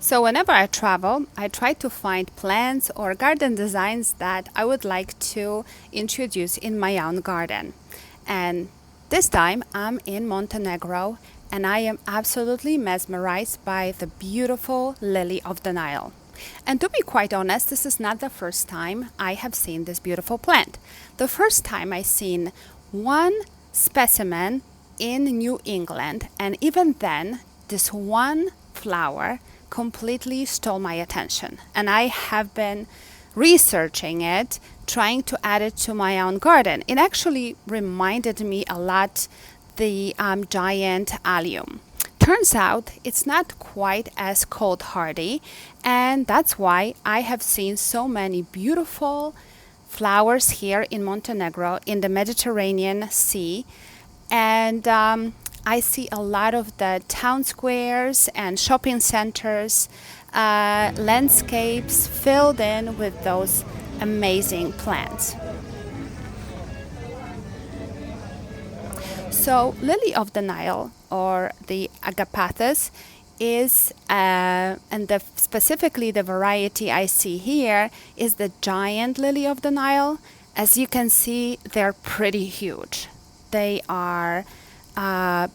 So whenever I travel, I try to find plants or garden designs that I would like to introduce in my own garden. And this time I'm in Montenegro and I am absolutely mesmerized by the beautiful lily of the Nile. And to be quite honest, this is not the first time I have seen this beautiful plant. The first time I seen one specimen in New England, and even then, this one flower completely stole my attention. And I have been researching it, trying to add it to my own garden. It actually reminded me a lot the giant allium. Turns out it's not quite as cold hardy, and that's why I have seen so many beautiful flowers here in Montenegro in the Mediterranean Sea. And I see a lot of the town squares and shopping centers, landscapes filled in with those amazing plants. So, lily of the Nile, or the Agapanthus, is, specifically the variety I see here is the giant lily of the Nile. As you can see, they're pretty huge. They are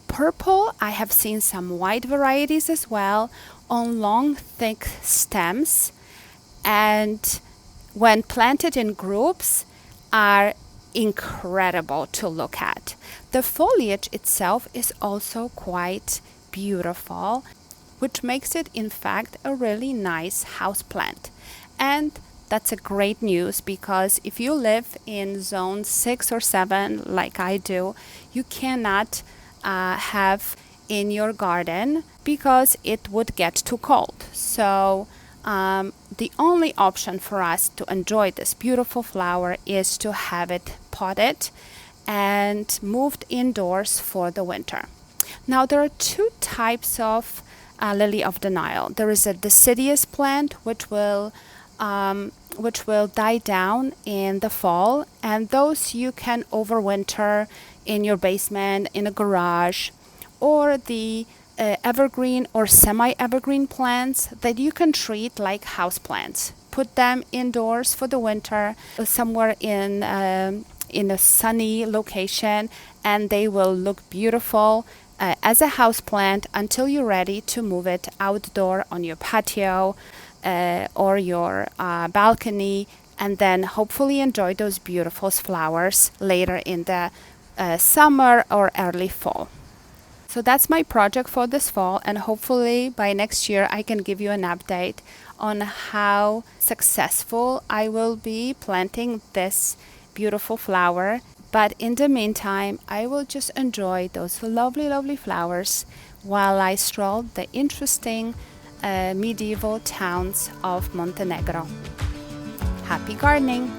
purple. I have seen some white varieties as well on long, thick stems, and when planted in groups, are incredible to look at. The foliage itself is also quite beautiful, which makes it in fact a really nice houseplant. And that's a great news because if you live in zone 6 or 7 like I do, you cannot have in your garden because it would get too cold. So the only option for us to enjoy this beautiful flower is to have it potted and moved indoors for the winter. Now there are two types of lily of the Nile. There is a deciduous plant which will die down in the fall, and those you can overwinter in your basement, in a garage, or the evergreen or semi-evergreen plants that you can treat like houseplants. Put them indoors for the winter, somewhere in a sunny location, and they will look beautiful as a houseplant until you're ready to move it outdoor on your patio or your balcony, and then hopefully enjoy those beautiful flowers later in the summer or early fall. So that's my project for this fall, and hopefully by next year I can give you an update on how successful I will be planting this beautiful flower. But in the meantime, I will just enjoy those lovely, lovely flowers while I stroll the interesting medieval towns of Montenegro. Happy gardening!